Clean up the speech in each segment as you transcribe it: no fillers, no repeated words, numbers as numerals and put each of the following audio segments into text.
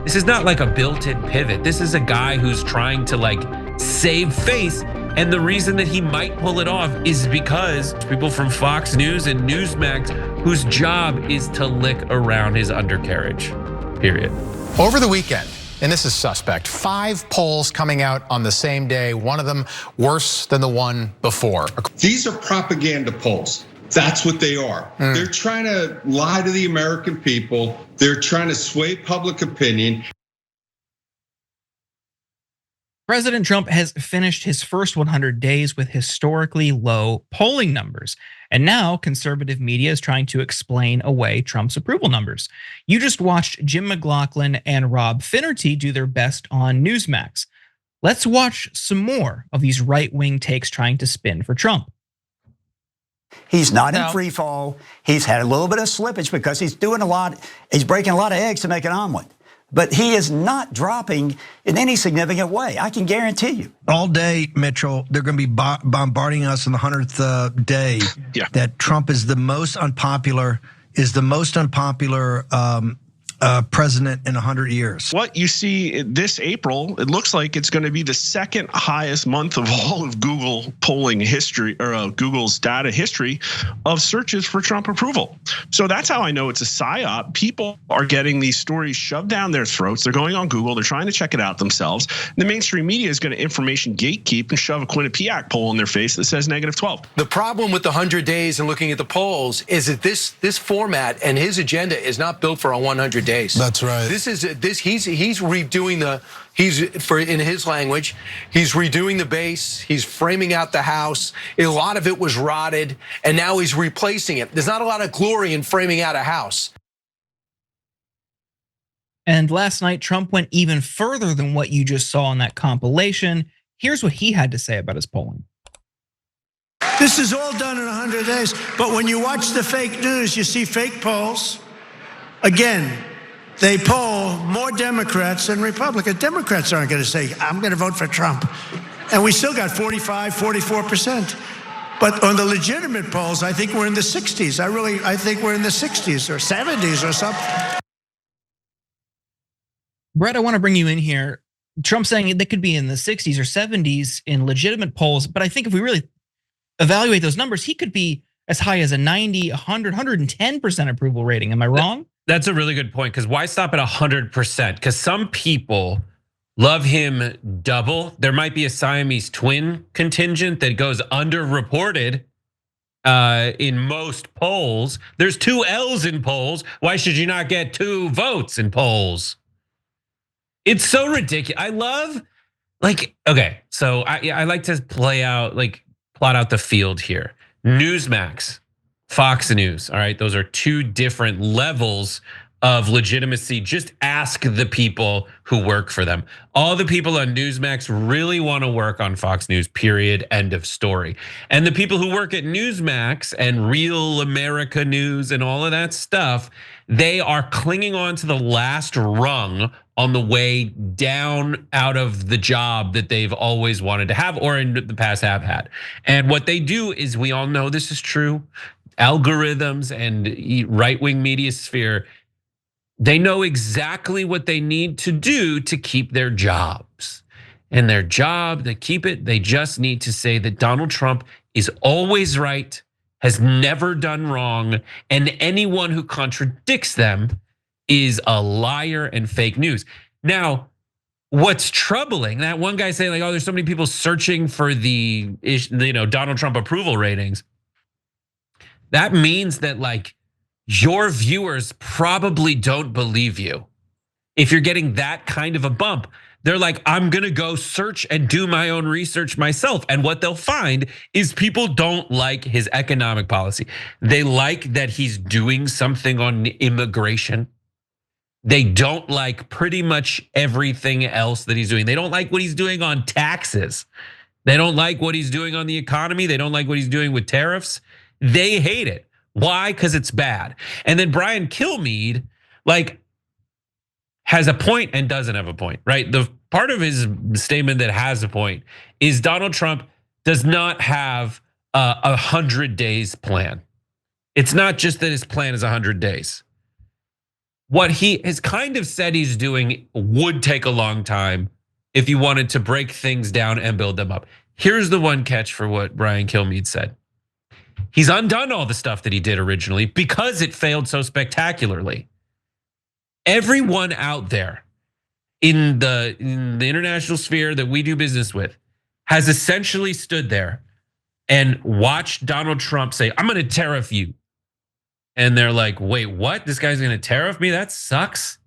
This is not like a built-in pivot. This is a guy who's trying to like save face. And the reason that he might pull it off is because people from Fox News and Newsmax whose job is to lick around his undercarriage, period. Over the weekend, and this is suspect, 5 polls coming out on the same day, one of them worse than the one before. These are propaganda polls. That's what they are. They're trying to lie to the American people. They're trying to sway public opinion. President Trump has finished his first 100 days with historically low polling numbers. And now conservative media is trying to explain away Trump's approval numbers. You just watched Jim McLaughlin and Rob Finnerty do their best on Newsmax. Let's watch some more of these right-wing takes trying to spin for Trump. He's not in free fall. He's had a little bit of slippage because he's doing a lot. He's breaking a lot of eggs to make an omelet. But he is not dropping in any significant way. I can guarantee you. All day, Mitchell, they're going to be bombarding us on the 100th day that Trump is the most unpopular, president in 100 years. What you see this April, it looks like it's going to be the second highest month of all of Google polling history, or Google's data history of searches for Trump approval. So that's how I know it's a psyop. People are getting these stories shoved down their throats. They're going on Google. They're trying to check it out themselves. The mainstream media is going to information gatekeep and shove a Quinnipiac poll in their face that says -12. The problem with the 100 days and looking at the polls is that this format and his agenda is not built for a 100 days. That's right. He's redoing in his language, he's redoing the base, he's framing out the house. A lot of it was rotted, and now he's replacing it. There's not a lot of glory in framing out a house. And last night, Trump went even further than what you just saw in that compilation. Here's what he had to say about his polling. This is all done in 100 days, but when you watch the fake news, you see fake polls. Again, they poll more Democrats than Republicans. Democrats aren't going to say, I'm going to vote for Trump. And we still got 45, 44%. But on the legitimate polls, I think we're in the 60s. I think we're in the 60s or 70s or something. Brett, I want to bring you in here. Trump saying they could be in the 60s or 70s in legitimate polls. But I think if we really evaluate those numbers, he could be as high as a 90, 100, 110% approval rating. Am I wrong? That's a really good point, because why stop at 100%? Because some people love him double. There might be a Siamese twin contingent that goes underreported in most polls. There's 2 L's in polls. Why should you not get 2 votes in polls? It's so ridiculous. I love, okay, so I like to plot out the field here. Newsmax, Fox News, all right? Those are 2 different levels of legitimacy. Just ask the people who work for them. All the people on Newsmax really want to work on Fox News, period, end of story. And the people who work at Newsmax and Real America News and all of that stuff, they are clinging on to the last rung on the way down out of the job that they've always wanted to have or in the past have had. And what they do is, we all know this is true, algorithms and right-wing media sphere, they know exactly what they need to do to keep their jobs. And their job, to keep it, they just need to say that Donald Trump is always right, has never done wrong, and anyone who contradicts them is a liar and fake news. Now, what's troubling, that one guy saying oh, there's so many people searching for the Donald Trump approval ratings. That means that your viewers probably don't believe you. If you're getting that kind of a bump, they're like, I'm gonna go search and do my own research myself. And what they'll find is people don't like his economic policy. They like that he's doing something on immigration. They don't like pretty much everything else that he's doing. They don't like what he's doing on taxes. They don't like what he's doing on the economy. They don't like what he's doing with tariffs. They hate it. Why? Because it's bad. And then Brian Kilmeade has a point and doesn't have a point, right? The part of his statement that has a point is Donald Trump does not have a 100 days plan. It's not just that his plan is 100 days. what he has kind of said he's doing would take a long time if he wanted to break things down and build them up. Here's the one catch for what Brian Kilmeade said. He's undone all the stuff that he did originally because it failed so spectacularly. Everyone out there in the international sphere that we do business with has essentially stood there and watched Donald Trump say, I'm gonna tariff you. And they're like, wait, what? This guy's gonna tariff me? That sucks.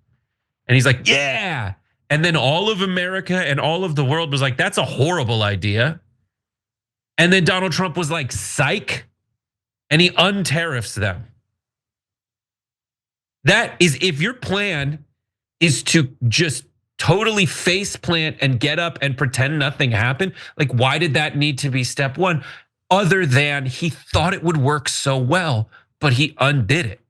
And he's like, yeah. And then all of America and all of the world was like, that's a horrible idea. And then Donald Trump was like, psych. And he untariffs them. That is, if your plan is to just totally face plant and get up and pretend nothing happened, like why did that need to be step one? Other than he thought it would work so well, but he undid it.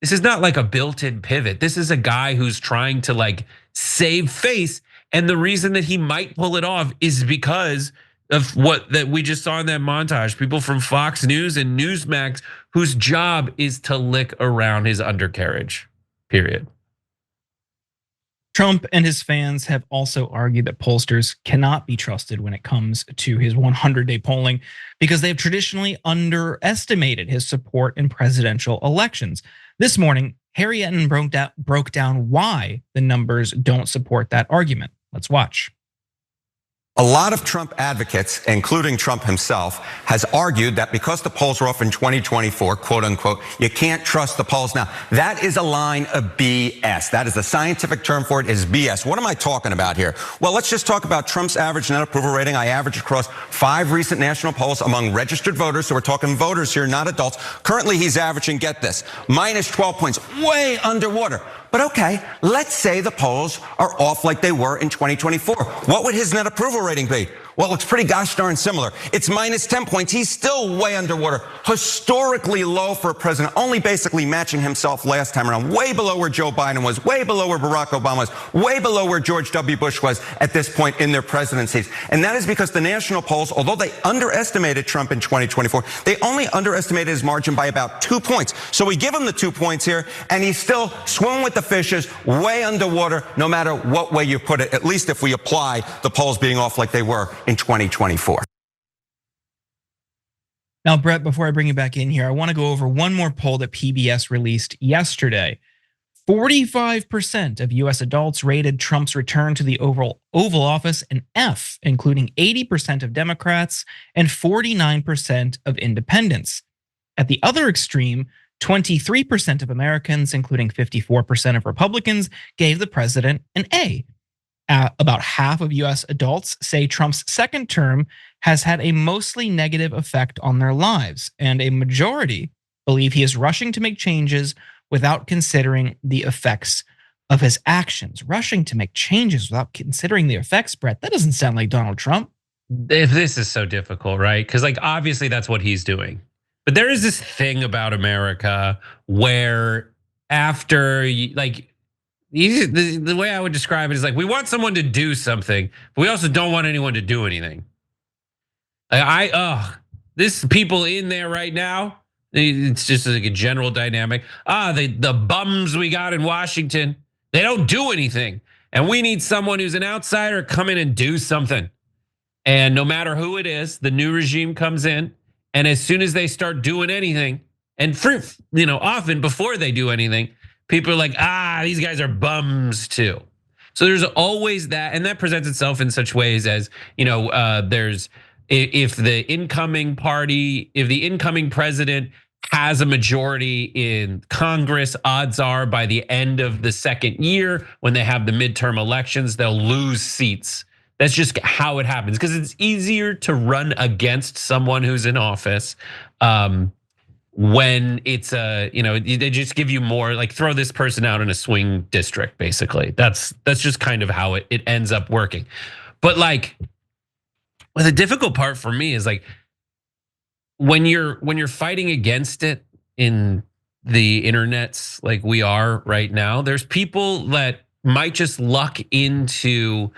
This is not like a built-in pivot. This is a guy who's trying to like save face. And the reason that he might pull it off is because of what that we just saw in that montage. People from Fox News and Newsmax whose job is to lick around his undercarriage, period. Trump and his fans have also argued that pollsters cannot be trusted when it comes to his 100-day polling because they've traditionally underestimated his support in presidential elections. This morning, Harry Etten broke down why the numbers don't support that argument. Let's watch. A lot of Trump advocates, including Trump himself, has argued that because the polls are off in 2024, quote unquote, you can't trust the polls now. That is a line of BS. That is the scientific term for it, is BS. What am I talking about here? Well, let's just talk about Trump's average net approval rating. I averaged across 5 recent national polls among registered voters, so we're talking voters here, not adults. Currently, he's averaging, get this, minus 12 points, way underwater. But okay, let's say the polls are off like they were in 2024. What would his net approval rating be? Well, it's pretty gosh darn similar. It's minus 10 points. He's still way underwater. Historically low for a president, only basically matching himself last time around. Way below where Joe Biden was, way below where Barack Obama was, way below where George W. Bush was at this point in their presidencies. And that is because the national polls, although they underestimated Trump in 2024, they only underestimated his margin by about 2 points. So we give him the 2 points here, and he's still swimming with the fishes, way underwater, no matter what way you put it, at least if we apply the polls being off like they were in 2024. Now, Brett, before I bring you back in here, I want to go over one more poll that PBS released yesterday. 45% of US adults rated Trump's return to the Oval Office an F, including 80% of Democrats and 49% of independents. At the other extreme, 23% of Americans, including 54% of Republicans, gave the president an A. About half of US adults say Trump's second term has had a mostly negative effect on their lives, and a majority believe he is rushing to make changes without considering the effects of his actions. Rushing to make changes without considering the effects, Brett, that doesn't sound like Donald Trump. This is so difficult, right? Because like obviously that's what he's doing. But there is this thing about America where after like, the way I would describe it is like, we want someone to do something, but we also don't want anyone to do anything. This people in there right now, it's just like a general dynamic. The bums we got in Washington, they don't do anything. And we need someone who's an outsider come in and do something. And no matter who it is, the new regime comes in. And as soon as they start doing anything, and often before they do anything, people are like, these guys are bums too. So there's always that, and that presents itself in such ways as, there's if the incoming president has a majority in Congress, odds are by the end of the second year, when they have the midterm elections, they'll lose seats. That's just how it happens, because it's easier to run against someone who's in office. When it's they just give you more, like throw this person out in a swing district, basically. That's just kind of how it ends up working. But like, the difficult part for me is like, when you're fighting against it in the internets like we are right now, there's people that might just luck into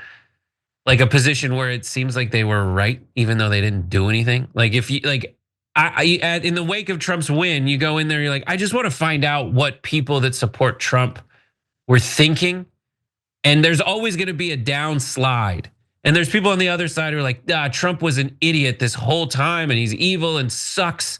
like a position where it seems like they were right, even though they didn't do anything. Like if you like, in the wake of Trump's win, you go in there, you're like, I just want to find out what people that support Trump we're thinking, and there's always gonna be a downslide. And there's people on the other side who are like, Trump was an idiot this whole time and he's evil and sucks.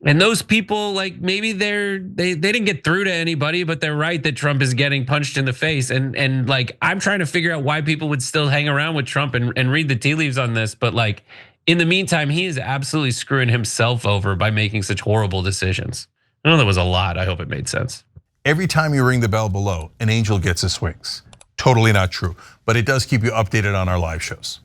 And those people, like, maybe they didn't get through to anybody, but they're right that Trump is getting punched in the face. And like, I'm trying to figure out why people would still hang around with Trump and read the tea leaves on this. But like, in the meantime, he is absolutely screwing himself over by making such horrible decisions. I know that was a lot. I hope it made sense. Every time you ring the bell below, an angel gets his wings. Totally not true, but it does keep you updated on our live shows.